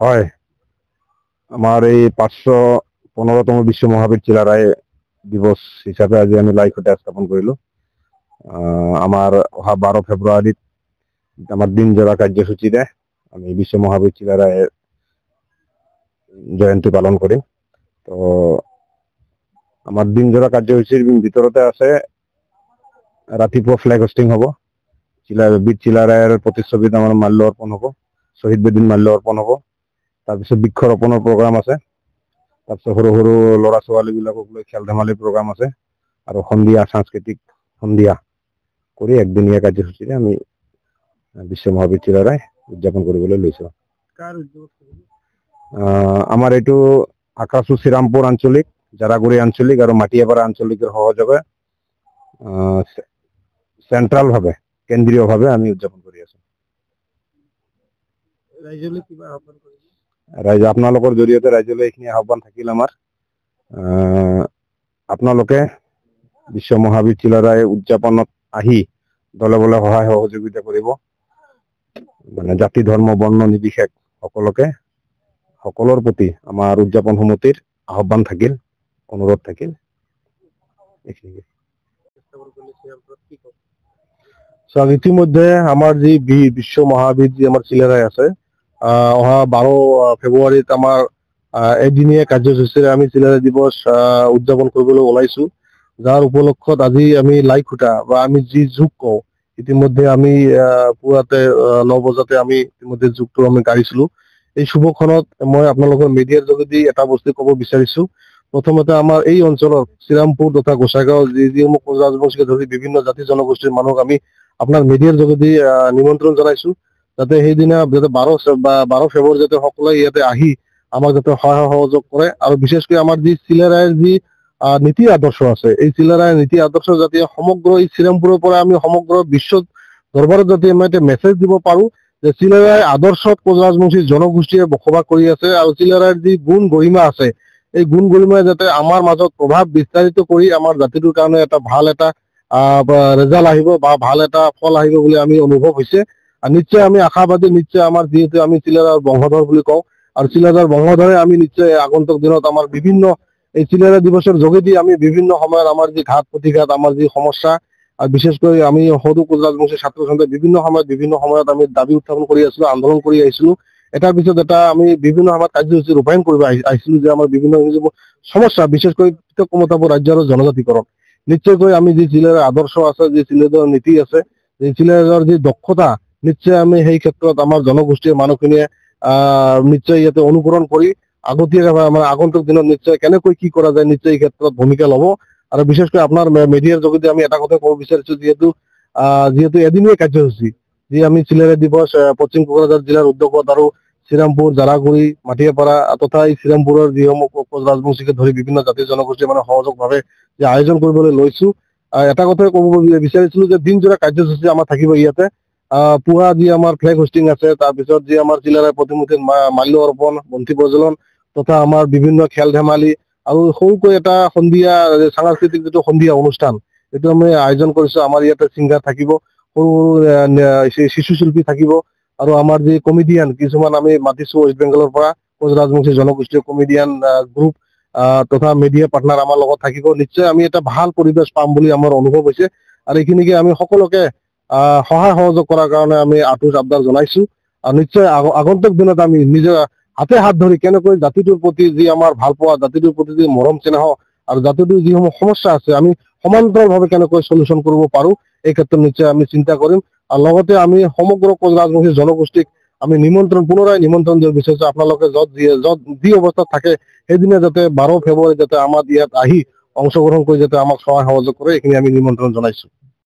হয়, আমাৰ এই 515তম বিশ্ব মহাবীৰ চিলাৰায় দিবস হিসাবে আজি আমি লাই খুঁটা স্থাপন কৰিলো। আমাৰ অহা 12 ফেব্ৰুৱাৰীত আমাৰ দিনজোৰা কাৰ্যসূচীৰে আমি বিশ্ব মহাবীৰ চিলাৰায়েৰ জয়ন্তী পালন কৰিম। তো আমাৰ দিনজোৰা কাৰ্যসূচীৰ ভিতৰতে আছে ৰাতিপুৱা ফ্লেগ হোষ্টিং হ'ব, বীৰ চিলাৰায়েৰ প্ৰতিচ্ছবিত আমাৰ মাল্য অৰ্পণ হ'ব, শহীদ বেদীত মাল্য অৰ্পণ হ'ব। তাৰপিছত বৃক্ষৰোপণৰ প্ৰগ্ৰাম আছে, তাৰপিছত সৰু সৰু ল'ৰা ছোৱালীবিলাকক লৈ খেল ধেমালি প্ৰগ্ৰাম আছে, আৰু সন্ধিয়া সাংস্কৃতিক সন্ধিয়া কৰি একদিনীয়া কাৰ্যসূচীৰে আমি বিশ্ব মহাবীৰ চিলাৰায় উদযাপন কৰিবলৈ লৈছো। আমাৰ এইটো আকাশু শ্ৰীৰামপুৰ আঞ্চলিক, জাৰাগুৰি আঞ্চলিক আৰু মাটিয়াপাৰা আঞ্চলিকৰ সহযোগে চেন্ট্ৰাল ভাৱে কেন্দ্ৰীয়ভাৱে আমি উদযাপন কৰি আছো। ৰাইজ আপোনালোকৰ জৰিয়তে ৰাইজলৈ এইখিনি আহ্বান থাকিল আমাৰ, আপোনালোকে বিশ্ব মহাবীৰ চিলাৰায় উদযাপনত আহি দলে বলে সহায় সহযোগিতা কৰিব। মানে জাতি ধৰ্ম বৰ্ণ নিৰ্বিশেষ সকলোৰ প্ৰতি আমাৰ উদযাপন সমিতিৰ আহ্বান থাকিল, অনুৰোধ থাকিল। ইতিমধ্যে আমাৰ যি বিশ্ব মহাবীৰ যি আমাৰ চিলাৰায় আছে, অহা 12 ফেব্ৰুৱাৰীত আমাৰ এদিনীয়া কাৰ্যসূচীৰে আমি চিলাৰায় দিৱস উদযাপন কৰিবলৈ ওলাইছো, যাৰ উপলক্ষত আজি আমি লাই খুঁটা বা আমি যি যুগ কওঁ, ইতিমধ্যে আমি পুৱাতে 9 বজাতে আমি ইতিমধ্যে যুগটো আমি গাড়িছিলো। এই শুভক্ষণত মই আপোনালোকৰ মিডিয়াৰ যোগেদি এটা বস্তু ক'ব বিচাৰিছো। প্ৰথমতে আমাৰ এই অঞ্চলৰ শ্ৰীৰামপুৰ তথা গোসাইগাঁও যিসমূহ কোচ ৰাজবংশীকে ধৰি বিভিন্ন জাতি জনগোষ্ঠীৰ মানুহক আমি আপোনাৰ মিডিয়াৰ যোগেদি নিমন্ত্ৰণ জনাইছো, যাতে সেইদিনা যাতে 12 ফেব্ৰুৱাৰী যাতে সকলোৱে ইয়াতে আহি আমাক যাতে সহায় সহযোগ কৰে। আৰু বিশেষকৈ আমাৰ যি চিলাৰায়ৰ যি নীতি আদৰ্শ আছে, এই চিলাৰায়ৰ নীতি আদৰ্শ যাতে সমগ্ৰ এই শ্ৰীৰামপুৰৰ পৰা আমি সমগ্ৰ বিশ্ব দৰবাৰত যাতে আমি এটা মেছেজ দিব পাৰো যে চিলাৰায় আদৰ্শত কোচ ৰাজবংশী জনগোষ্ঠীয়ে বসবাস কৰি আছে, আৰু চিলাৰায়ৰ যি গুণ গৰিমা আছে, এই গুণ গৰিমাই যাতে আমাৰ মাজত প্ৰভাৱ বিস্তাৰিত কৰি আমাৰ জাতিটোৰ কাৰণে এটা ভাল এটা ৰেজাল্ট আহিব বা ভাল এটা ফল আহিব বুলি আমি অনুভৱ হৈছে। আৰু নিশ্চয় আমি আশাবাদী, নিশ্চয় আমাৰ যিহেতু আমি চিলাৰায়ৰ বংশধৰ বুলি কওঁ, আৰু চিলাৰায়ৰ বংশধৰে আমি নিশ্চয় আগন্তুক দিনত আমাৰ বিভিন্ন এই চিলাৰায় দিৱসৰ যোগেদি আমি বিভিন্ন সময়ত আমাৰ যি ঘাত প্ৰতিঘাত, আমাৰ যি সমস্যা, আৰু বিশেষকৈ আমি সৰু কোচ ৰাজবংশী ছাত্ৰ সন্থাই বিভিন্ন সময়ত আমি দাবী উত্থাপন কৰি আছিলো, আন্দোলন কৰি আহিছিলো। এটাৰ পিছত এটা আমি বিভিন্ন সময়ত কাৰ্যসূচী ৰূপায়ণ কৰিব আহিছিলো, যে আমাৰ বিভিন্ন সমস্যা, বিশেষকৈ পৃথক কমতাপুৰ ৰাজ্য আৰু জনজাতিকৰণ। নিশ্চয়কৈ আমি যি চিলাৰায়ৰ আদৰ্শ আছে, যি চিলাৰায়ৰ নীতি আছে, যি চিলাৰায়ৰ যি দক্ষতা, নিশ্চয় আমি সেই ক্ষেত্ৰত আমাৰ জনগোষ্ঠীৰ মানুহখিনিয়ে নিশ্চয় ইয়াতে অনুকৰণ কৰি আগতীয়াকৈ আমাৰ আগন্তুক দিনত নিশ্চয় কেনেকৈ কি কৰা যায়, নিশ্চয় এই ক্ষেত্ৰত ভূমিকা ল'ব। আৰু বিশেষকৈ আপোনাৰ মিডিয়াৰ যোগেদি আমি এটা কথা ক'ব বিচাৰিছো, যিহেতু এদিনীয়া কাৰ্যসূচী, যি আমি চিলাৰায় দিৱস পশ্চিম কোকৰাঝাৰ জিলাৰ উদ্যোগত আৰু শ্ৰীৰামপুৰ, জাৰাগুৰি, মাটিয়াপাৰা তথা এই শ্ৰীৰামপুৰৰ যিসমূহ কোচ ৰাজবংশীকে ধৰি বিভিন্ন জাতি জনগোষ্ঠীৰ মানে সহযোগভাৱে যে আয়োজন কৰিবলৈ লৈছো, এটা কথাই ক'ব বিচাৰিছিলো যে দিনজোৰা কাৰ্যসূচী আমাৰ থাকিব ইয়াতে। পুৱা যি আমাৰ ফ্লেগ হোষ্টিং আছে, তাৰপিছত যি আমাৰ চিলাৰায় প্ৰতিমূৰ্তিত মাল্য অৰ্পণ, বন্তি প্ৰজ্বলন তথা আমাৰ বিভিন্ন খেল ধেমালি, আৰু সৰুকৈ এটা সন্ধিয়া সাংস্কৃতিক যিটো সন্ধিয়া অনুষ্ঠান, এইটো আমি আয়োজন কৰিছো। আমাৰ ইয়াতে ছিংগাৰ থাকিব, সৰু শিশু শিল্পী থাকিব, আৰু আমাৰ যি কমেডিয়ান কিছুমান আমি মাতিছো ৱেষ্ট বেংগলৰ পৰা, কোচ ৰাজবংশী জনগোষ্ঠীয় কমেডিয়ান গ্ৰুপ তথা মিডিয়া পাৰ্টনাৰ আমাৰ লগত থাকিব। নিশ্চয় আমি এটা ভাল পৰিবেশ পাম বুলি আমাৰ অনুভৱ হৈছে, আৰু এইখিনিকে আমি সকলোকে সহায় সহযোগ কৰাৰ কাৰণে আমি আঁতোৰ আবদাৰ জনাইছো। আৰু নিশ্চয় আগন্তুক দিনত আমি নিজৰ হাতে হাত ধৰি কেনেকৈ জাতিটোৰ প্ৰতি যি আমাৰ ভাল পোৱা, জাতিটোৰ প্ৰতি যি মৰম চেনেহ, আৰু জাতিটোৰ যিসমূহ সমস্যা আছে আমি সমান্তৰালভাৱে কেনেকৈ চলিউশ্যন কৰিব পাৰো, এই ক্ষেত্ৰত নিশ্চয় আমি চিন্তা কৰিম। আৰু লগতে আমি সমগ্ৰ কোচ ৰাজবংশী জনগোষ্ঠীক আমি পুনৰাই নিমন্ত্ৰণ দিব বিচাৰিছো, আপোনালোকে য'ত যি অৱস্থাত থাকে সেইদিনা যাতে 12 ফেব্ৰুৱাৰী যাতে আমাৰ ইয়াত আহি অংশগ্ৰহণ কৰি যাতে আমাক সহায় সহযোগ কৰে, এইখিনি আমি নিমন্ত্ৰণ জনাইছো।